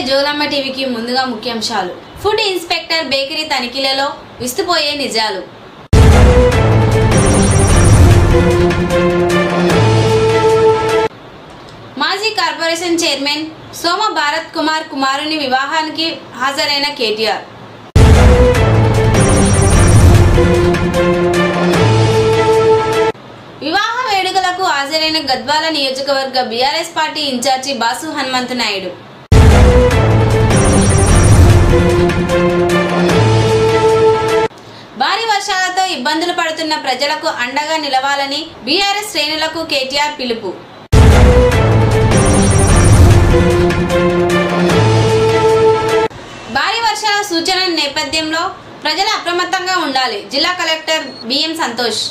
జోగులాంబ టీవీకి ముందుగా ముఖ్యాంశాలు. ఫుడ్ ఇన్స్పెక్టర్ బేకరీ తనిఖీలలో విస్తుపోయే నిజాలు. మాజీ కార్పొరేషన్ చైర్మన్ సోమ భారత్ కుమార్ కుమారుని వివాహానికి హాజరైన కేటీఆర్. వివాహ వేడుకలకు హాజరైన గద్వాల నియోజకవర్గ బీఆర్ఎస్ పార్టీ ఇన్ఛార్జి బాసు హనుమంతు నాయుడు. భారీ వర్షాలతో ఇబ్బందులు పడుతున్న ప్రజలకు అండగా నిలవాలని బీఆర్ఎస్ శ్రేణులకు కేటీఆర్ పిలుపు. భారీ వర్షాల సూచన నేపథ్యంలో ప్రజలు అప్రమత్తంగా ఉండాలి. జిల్లా కలెక్టర్ బిఎం సంతోష్.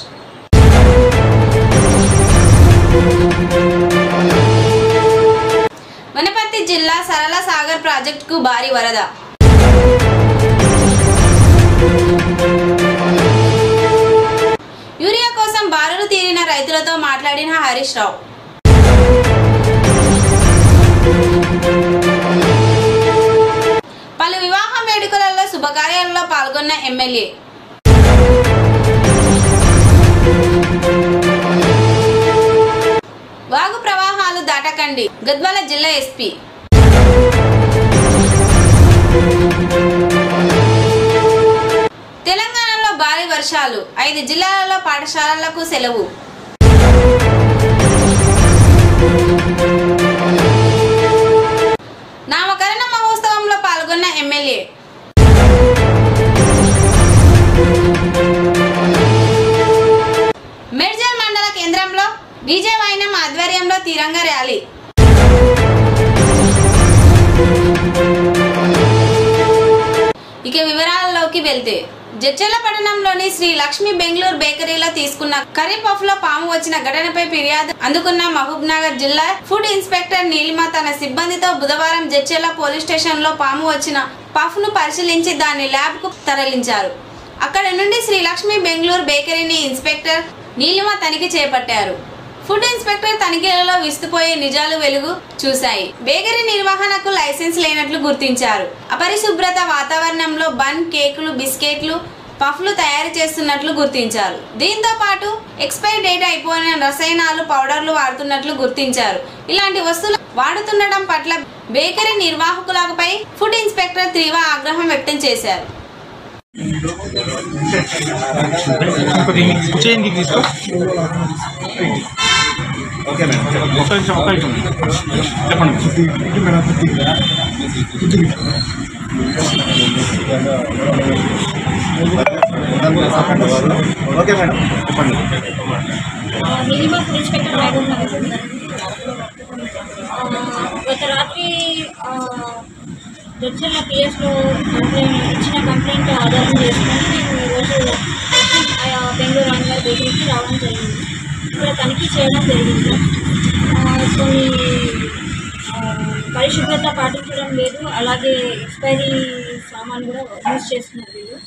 వనపర్తి జిల్లా సరళ సాగర్ ప్రాజెక్టుకు భారీ వరద. యూరియా కోసం బారులు తీరిన రైతులతో మాట్లాడిన హరీష్ రావు. పలు వివాహ వేడుకలలో శుభకార్యాలలో పాల్గొన్న ఎమ్మెల్యే. వాగు ప్రవాహాలు దాటకండి గద్వాల జిల్లా ఎస్పీ. తెలంగాణలో భారీ వర్షాలు, 5 జిల్లాలలో పాఠశాలలకు సెలవు. నామకరణ మహోత్సవంలో పాల్గొన్న ఎమ్మెల్యే. మేడ్చల్ మండల కేంద్రంలో డీజే వైనం ఆధ్వర్యంలో తిరంగ ర్యాలీ. ఇక వివరాల్లోకి వెళ్తే జడ్చర్ల పట్టణంలోని శ్రీ లక్ష్మి బెంగళూరు బేకరీలో తీసుకున్న కర్రీ పఫ్ లో పాము వచ్చిన ఘటనపై ఫిర్యాదు అందుకున్న మహబూబ్ నగర్ జిల్లా ఫుడ్ ఇన్స్పెక్టర్ నీలిమ తన సిబ్బందితో బుధవారం జడ్చర్ల పోలీస్ స్టేషన్ లో పాము వచ్చిన పఫ్ ను పరిశీలించి దాన్ని ల్యాబ్ కు తరలించారు. అక్కడ నుండి శ్రీ లక్ష్మి బెంగళూరు బేకరీని ఇన్స్పెక్టర్ నీలిమ తనిఖీ చేపట్టారు. ఫుడ్ ఇన్స్పెక్టర్ తనిఖీలలో విస్తుపోయే నిజాలు వెలుగు చూశాయి. బేకరీ నిర్వహణకు లైసెన్స్ లేనట్లు గుర్తించారు. అపరిశుభ్రత వాతావరణంలో బన్, కేకులు, బిస్కెట్లు, పఫ్లు తయారు చేస్తున్నట్లు గుర్తించారు. దీంతో పాటు ఎక్స్పైరీ డేట్ అయిపోయిన రసాయనాలు, పౌడర్లు వాడుతున్నట్లు గుర్తించారు. ఇలాంటి వస్తువులు వాడుతుండటం పట్ల బేకరీ నిర్వాహకులపై ఫుడ్ ఇన్స్పెక్టర్ తీవ్ర ఆగ్రహం వ్యక్తం చేశారు. గత రాత్రి జడ్చర్ల పిఎస్లో ఇచ్చిన కంప్లైంట్ ఆధారం చేసుకొని మేము ఈరోజు బెంగళూరు రాణిగారి బేకరీకి రావడం జరిగింది. ఇక్కడ తనిఖీ చేయడం జరిగింది. కొన్ని పరిశుభ్రత పాటించడం లేదు, అలాగే ఎక్స్పైరీ సామాన్ కూడా యూజ్ చేస్తున్నారు వీళ్ళు.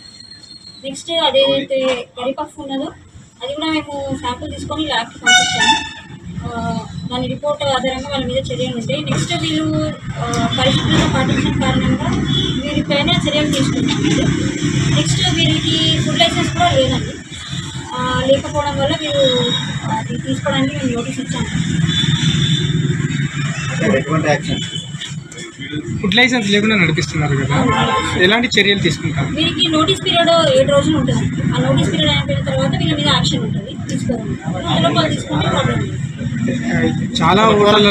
నెక్స్ట్ అదేదైతే కర్రీ పఫ్ ఉన్నదో అది కూడా మేము శాంపుల్ తీసుకొని ల్యాబ్కి పంపించాము. దాని రిపోర్ట్ ఆధారంగా వాళ్ళ మీద చర్యలు ఉంటాయి. నెక్స్ట్ వీళ్ళు పరిశుభ్రత పాటించిన కారణంగా వీరిపైన చర్యలు తీసుకుంటామండి. నెక్స్ట్ వీరికి ఫుడ్ లైసెన్స్ కూడా లేదండి. లేకపోవడం వల్ల వీరు అది తీసుకోవడానికి మేము నోటీస్ ఇచ్చాము. ఫుడ్ లైసెన్స్ లేకుండా నడిపిస్తున్నారు కదా, ఎలాంటి చర్యలు తీసుకుంటారు? వీరికి నోటీస్ పీరియడ్ 7 రోజులు ఉంటుంది. ఆ నోటీస్ పీరియడ్ అయిపోయిన తర్వాత వీళ్ళ మీద యాక్షన్ ఉంటుంది, తీసుకోవాలి. అందులో వాళ్ళు తీసుకుంటే ప్రాబ్లం. చాలా హోటల్లో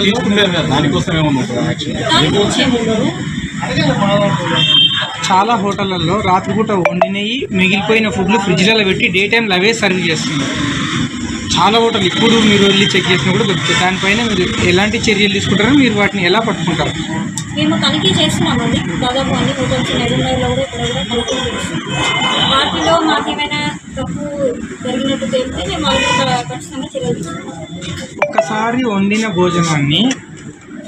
చాలా హోటళ్లలో రాత్రిపూట వండినవి మిగిలిపోయిన ఫుడ్లు ఫ్రిడ్జ్లలో పెట్టి డే టైంలో అవే సర్వ్ చేస్తున్నారు. చాలా హోటల్ ఇప్పుడు మీరు వెళ్ళి చెక్ చేసినా కూడా దొరుకుతుంది. దానిపైన మీరు ఎలాంటి చర్యలు తీసుకుంటారో, మీరు వాటిని ఎలా పట్టుకుంటారు? మేము తనిఖీ చేస్తున్నామండి. దాదాపు అన్ని హోటల్స్ నైరుమలలో కూడా ఇక్కడ కూడా తనిఖీ చేస్తున్నాం. వాటిలో మాకు ఏమైనా తప్పు జరిగినట్టు తెలిస్తే మేము ఖచ్చితంగా చర్యలు తీసుకుంటాం. ఒక్కసారి వండిన భోజనాన్ని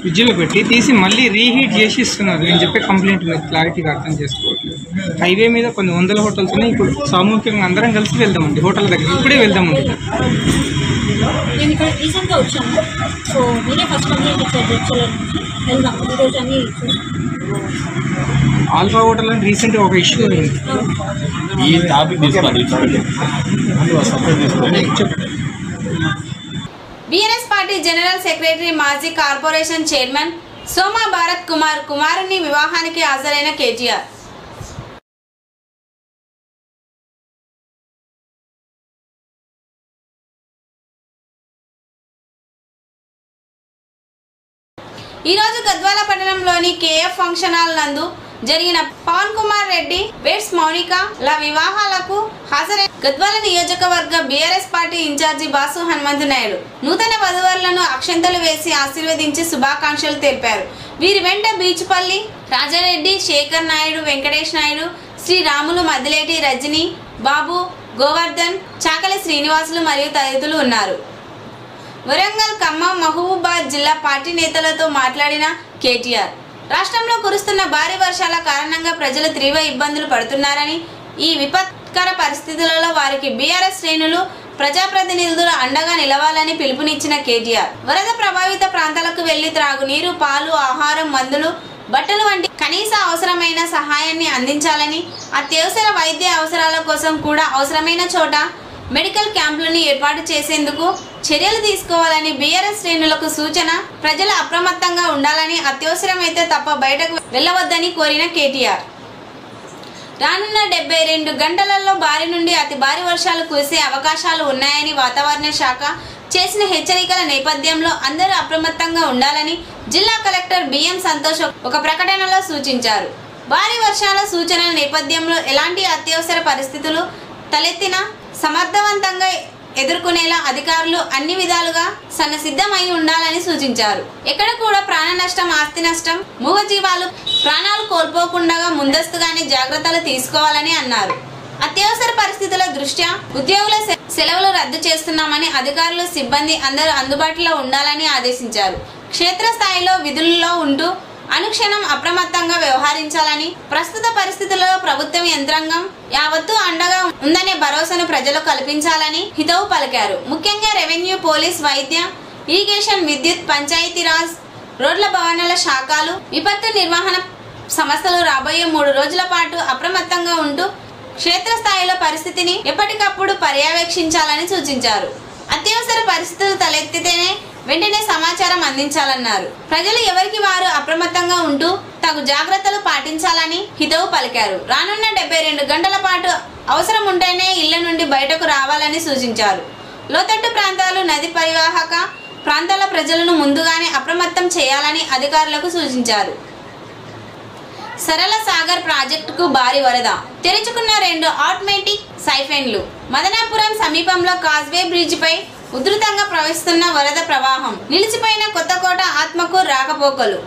ఫ్రిడ్జ్లో పెట్టి తీసి మళ్ళీ రీహీట్ చేసి ఇస్తున్నారు. నేను చెప్పే కంప్లైంట్ మీరు క్లారిటీగా అర్థం చేసుకోవట్లేదు. హైవే మీద కొన్ని వందల హోటల్స్ ఉన్నాయి. ఇప్పుడు సామూహికంగా అందరం కలిసి వెళ్దామండి హోటల్ దగ్గర, ఇప్పుడే వెళ్దామండి. మేము ఇక్కడ రీసెంట్గా వచ్చాము. సో మీరే ఫస్ట్ కంప్లైంట్ ఇచ్చారు జడ్చర్ల నుంచి. వెళ్దాం ఈరోజు అన్నీ ఆల్ఫా హోటల్ అని రీసెంట్గా ఒక ఇష్యూ అయింది. ఈ టాపిక్ తీసుకోవాలి. బీఆర్ఎస్ పార్టీ జనరల్ సెక్రటరీ మాజీ కార్పొరేషన్ చైర్మన్ సోమా భారత్ కుమార్ కుమారుని వివాహానికి హాజరైన కేటీఆర్. ఈ రోజు గద్వాల పట్టణంలోని కేఎఫ్ ఫంక్షన్ హాల్ నందు జరిగిన పవన్ కుమార్ రెడ్డి బెట్స్ మౌనిక ల వివాహాలకు హాజరైన గద్వాల నియోజకవర్గ బీఆర్ఎస్ పార్టీ ఇన్ఛార్జి బాసు హనుమంతు నాయుడు నూతన వధువరులను అక్షంతలు వేసి ఆశీర్వదించి శుభాకాంక్షలు తెలిపారు. వీరి వెంట బీచుపల్లి రాజారెడ్డి, శేఖర్ నాయుడు, వెంకటేష్ నాయుడు, శ్రీరాములు, మద్దిలేటి రజని, బాబు, గోవర్ధన్, చాకలి శ్రీనివాసులు మరియు తదితరులు ఉన్నారు. వరంగల్, ఖమ్మం, మహబూబాద్ జిల్లా పార్టీ నేతలతో మాట్లాడిన కేటీఆర్ రాష్ట్రంలో కురుస్తున్న భారీ వర్షాల కారణంగా ప్రజలు తీవ్ర ఇబ్బందులు పడుతున్నారని, ఈ విపత్కర పరిస్థితులలో వారికి బీఆర్ఎస్ శ్రేణులు, ప్రజాప్రతినిధులు అండగా నిలవాలని పిలుపునిచ్చిన కేటీఆర్ వరద ప్రభావిత ప్రాంతాలకు వెళ్లి త్రాగునీరు, పాలు, ఆహారం, మందులు, బట్టలు వంటి కనీస అవసరమైన సహాయాన్ని అందించాలని, అత్యవసర వైద్య అవసరాల కోసం కూడా అవసరమైన చోట మెడికల్ క్యాంపులను ఏర్పాటు చేసేందుకు చర్యలు తీసుకోవాలని బీఆర్ఎస్ శ్రేణులకు సూచన. ప్రజలు అప్రమత్తంగా ఉండాలని, అత్యవసరమైతే తప్ప బయటకు వెళ్లవద్దని కోరిన కేటీఆర్ రానున్న 72 గంటలలో భారీ నుండి అతి భారీ వర్షాలు కురిసే అవకాశాలు ఉన్నాయని వాతావరణ శాఖ చేసిన హెచ్చరికల నేపథ్యంలో అందరూ అప్రమత్తంగా ఉండాలని జిల్లా కలెక్టర్ బిఎం సంతోష్ ఒక ప్రకటనలో సూచించారు. భారీ వర్షాల సూచనల నేపథ్యంలో ఎలాంటి అత్యవసర పరిస్థితులు తలెత్తినా సమర్థవంతంగా ఎదుర్కొనేలా అధికారులు అన్ని విధాలుగా సన్నసిద్ధమై ఉండాలని సూచించారు. ఎక్కడ కూడా ప్రాణ నష్టం, ఆస్తి నష్టం, మూగజీవాలు ప్రాణాలు కోల్పోకుండా ముందస్తుగానే జాగ్రత్తలు తీసుకోవాలని అన్నారు. అత్యవసర పరిస్థితుల దృష్ట్యా ఉద్యోగుల సెలవులు రద్దు చేస్తున్నామని అధికారులు, సిబ్బంది అందరూ అందుబాటులో ఉండాలని ఆదేశించారు. క్షేత్రస్థాయిలో విధుల్లో ఉంటూ అనుక్షణం అప్రమత్తంగా వ్యవహరించాలని, ప్రస్తుత పరిస్థితులలో ప్రభుత్వం యంత్రాంగం యావత్తు అండగా ఉందనే భరోసాను ప్రజలకు కల్పించాలని హితవు పలికారు. ముఖ్యంగా రెవెన్యూ, పోలీస్, వైద్య, ఇరిగేషన్, విద్యుత్, పంచాయతీరాజ్, రోడ్ల భవనాల శాఖలు, విపత్తు నిర్వహణ సంస్థలు రాబోయే 3 రోజుల పాటు అప్రమత్తంగా ఉంటూ క్షేత్రస్థాయిలో పరిస్థితిని ఎప్పటికప్పుడు పర్యవేక్షించాలని సూచించారు. అత్యవసర పరిస్థితులు తలెత్తితేనే వెంటనే సమాచారం అందించాలన్నారు. ప్రజలు ఎవరికి వారు అప్రమత్తంగా ఉంటూ తగు జాగ్రత్తలు పాటించాలని హితవు పలికారు. రానున్న 72 గంటల పాటు అవసరం ఉంటేనే ఇళ్ల నుండి బయటకు రావాలని సూచించారు. లోతట్టు ప్రాంతాలు, నది పరివాహక ప్రాంతాల ప్రజలను ముందుగానే అప్రమత్తం చేయాలని అధికారులకు సూచించారు. సరళ సాగర్ ప్రాజెక్టుకు భారీ వరద, తెరుచుకున్న 2 ఆటోమేటిక్ సైఫెన్లు. మదనాపురం సమీపంలో కాజ్వే బ్రిడ్జ్ పై ఉధృతంగా ప్రవహిస్తున్న వరద ప్రవాహం, నిలిచిపోయిన కొత్తకోట, ఆత్మకూరు రాకపోకలు.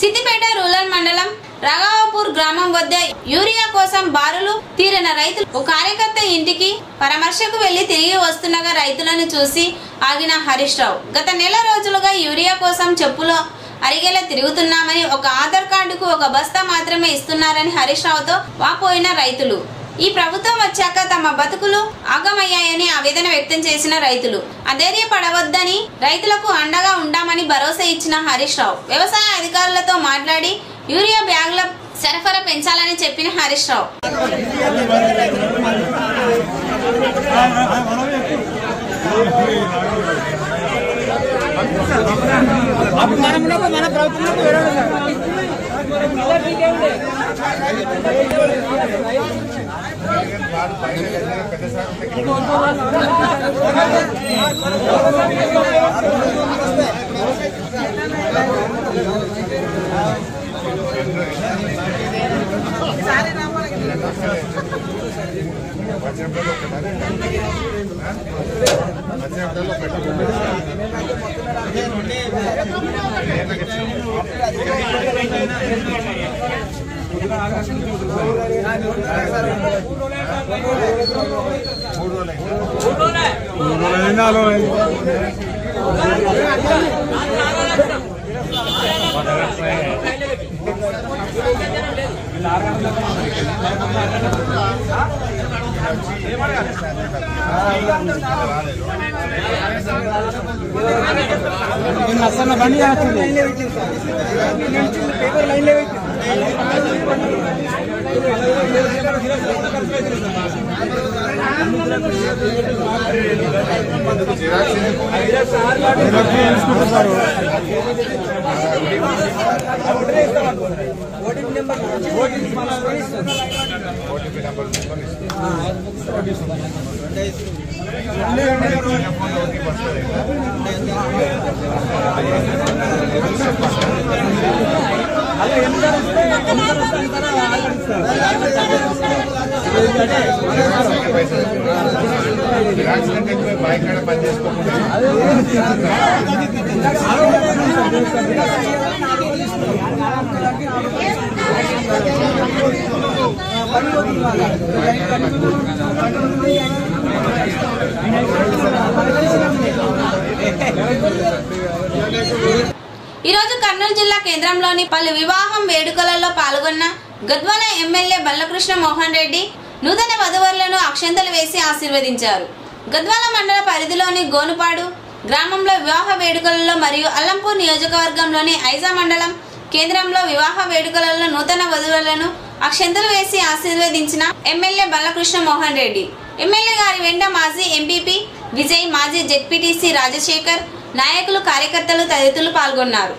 సిద్దిపేట రూరల్ మండలం రాఘవాపూర్ గ్రామం వద్ద యూరియా కోసం బారులు తీరిన రైతులు ఒక కార్యకర్త ఇంటికి పరామర్శకు వెళ్లి తిరిగి వస్తుండగా రైతులను చూసి ఆగిన హరీష్ రావు గత నెల రోజులుగా యూరియా కోసం చెప్పులో అరిగేలా తిరుగుతున్నామని, ఒక ఆధార్ కార్డుకు ఒక బస్తా మాత్రమే ఇస్తున్నారని హరీష్ రావుతో వాపోయిన రైతులు. ఈ ప్రభుత్వం వచ్చాక తమ బతుకులు ఆగమయ్యాయని ఆవేదన వ్యక్తం చేసిన రైతులు అధైర్యపడవద్దని, రైతులకు అండగా ఉంటామని భరోసా ఇచ్చిన హరీష్ రావు వ్యవసాయ అధికారులతో మాట్లాడి యూరియా బ్యాగుల సరఫరా పెంచాలని చెప్పిన హరీష్ రావు బండి పేపర్ లైన్ ఈరోజు కర్నూలు జిల్లా కేంద్రంలోని పలు వివాహం వేడుకలలో పాల్గొన్న గద్వాల ఎమ్మెల్యే బల్లకృష్ణ మోహన్ రెడ్డి నూతన వధువరులను అక్షంతలు వేసి ఆశీర్వదించారు. గద్వాల మండల పరిధిలోని గోనుపాడు గ్రామంలో వివాహ వేడుకలలో మరియు అల్లంపూర్ నియోజకవర్గంలోని ఐజా మండలం కేంద్రంలో వివాహ వేడుకలలో నూతన వధువులను అక్షంతలు వేసి ఆశీర్వదించిన ఎమ్మెల్యే బల్లకృష్ణ మోహన్ రెడ్డి. ఎమ్మెల్యే గారి వెంట మాజీ ఎంపీపీ విజయ్, మాజీ జెడ్పీటీసీ రాజశేఖర్, నాయకులు, కార్యకర్తలు తదితరులు పాల్గొన్నారు.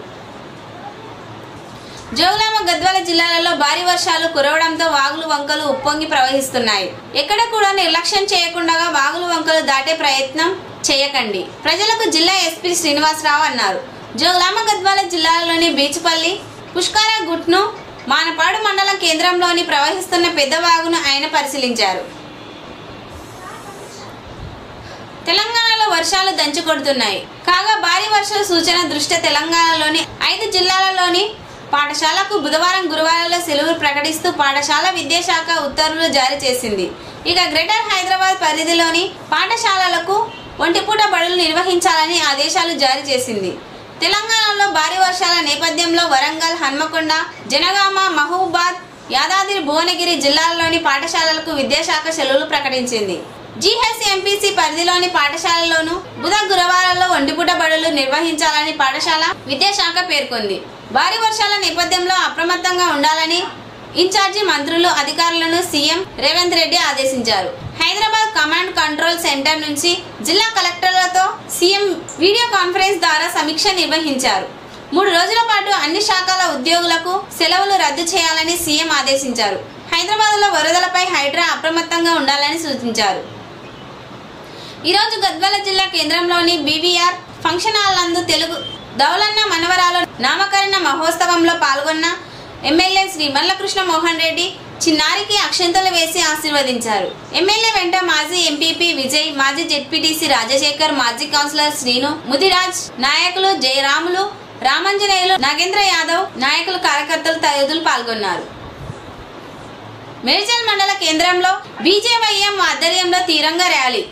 జోగులాంబ గద్వాల జిల్లాలలో భారీ వర్షాలు కురవడంతో వాగులు వంకలు ఉప్పొంగి ప్రవహిస్తున్నాయి. ఎక్కడ కూడా నిర్లక్ష్యం చేయకుండా వాగులు వంకలు దాటే ప్రయత్నం చేయకండి, ప్రజలకు జిల్లా ఎస్పీ శ్రీనివాసరావు అన్నారు. జోగులాంబ గద్వాల జిల్లాలోని బీచుపల్లి, పుష్కర గుట్ను, మానపాడు మండలం కేంద్రంలోని ప్రవహిస్తున్న పెద్ద వాగును ఆయన పరిశీలించారు. తెలంగాణలో వర్షాలు దంచుకొడుతున్నాయి. కాగా భారీ వర్షాల సూచన దృష్ట్యా తెలంగాణలోని 5 జిల్లాలలోని పాఠశాలకు బుధవారం, గురువారంలో సెలవులు ప్రకటిస్తూ పాఠశాల విద్యాశాఖ ఉత్తర్వులు జారీ చేసింది. ఇక గ్రేటర్ హైదరాబాద్ పరిధిలోని పాఠశాలలకు ఒంటిపూట బడులు నిర్వహించాలని ఆదేశాలు జారీ చేసింది. తెలంగాణలో భారీ వర్షాల నేపథ్యంలో వరంగల్, హన్మకొండ, జనగామ, మహబూబాద్, యాదాద్రి భువనగిరి జిల్లాల్లోని పాఠశాలలకు విద్యాశాఖ సెలవులు ప్రకటించింది. జీహెచ్ఎంపీసీ పరిధిలోని పాఠశాలలోనూ బుధ, గురువారాల్లో ఒంటిపూట బడులు నిర్వహించాలని పాఠశాల విద్యాశాఖ పేర్కొంది. భారీ వర్షాల నేపథ్యంలో అప్రమత్తంగా ఉండాలని ఇన్ఛార్జి మంత్రులు, అధికారులను సీఎం రేవంత్ రెడ్డి ఆదేశించారు. హైదరాబాద్ కమాండ్ కంట్రోల్ సెంటర్ నుంచి జిల్లా కలెక్టర్లతో సీఎం వీడియో కాన్ఫరెన్స్ ద్వారా సమీక్ష నిర్వహించారు. 3 రోజుల పాటు అన్ని శాఖల ఉద్యోగులకు సెలవులు రద్దు చేయాలని సీఎం ఆదేశించారు. హైదరాబాద్లో వరదలపై హైడ్రా అప్రమత్తంగా ఉండాలని సూచించారు. ఈరోజు గద్వాల జిల్లా కేంద్రంలోని బీవీఆర్ ఫంక్షన్ హాల్ నందు తెలుగు దౌలన్న మనవరాలు నామకరణ మహోత్సవంలో పాల్గొన్న ఎమ్మెల్యే శ్రీ బల్లకృష్ణ మోహన్ రెడ్డి చిన్నారికి అక్షంతలు వేసి ఆశీర్వదించారు. ఎమ్మెల్యే వెంట మాజీ ఎంపీపీ విజయ్, మాజీ జెడ్పీటీసీ రాజశేఖర్, మాజీ కౌన్సిలర్ శ్రీను, ముదిరాజ్, నాయకులు జయరాములు, రామంజనేయులు, నాగేంద్ర యాదవ్, నాయకులు, కార్యకర్తలు తదితరులు పాల్గొన్నారు. మేడ్చల్ మండల కేంద్రంలో బీజేవైఎం ఆధ్వర్యంలో తీరంగా ర్యాలీ.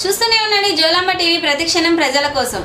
చూస్తూనే ఉండండి జోలాంబ టీవీ, ప్రతిక్షణం ప్రజల కోసం.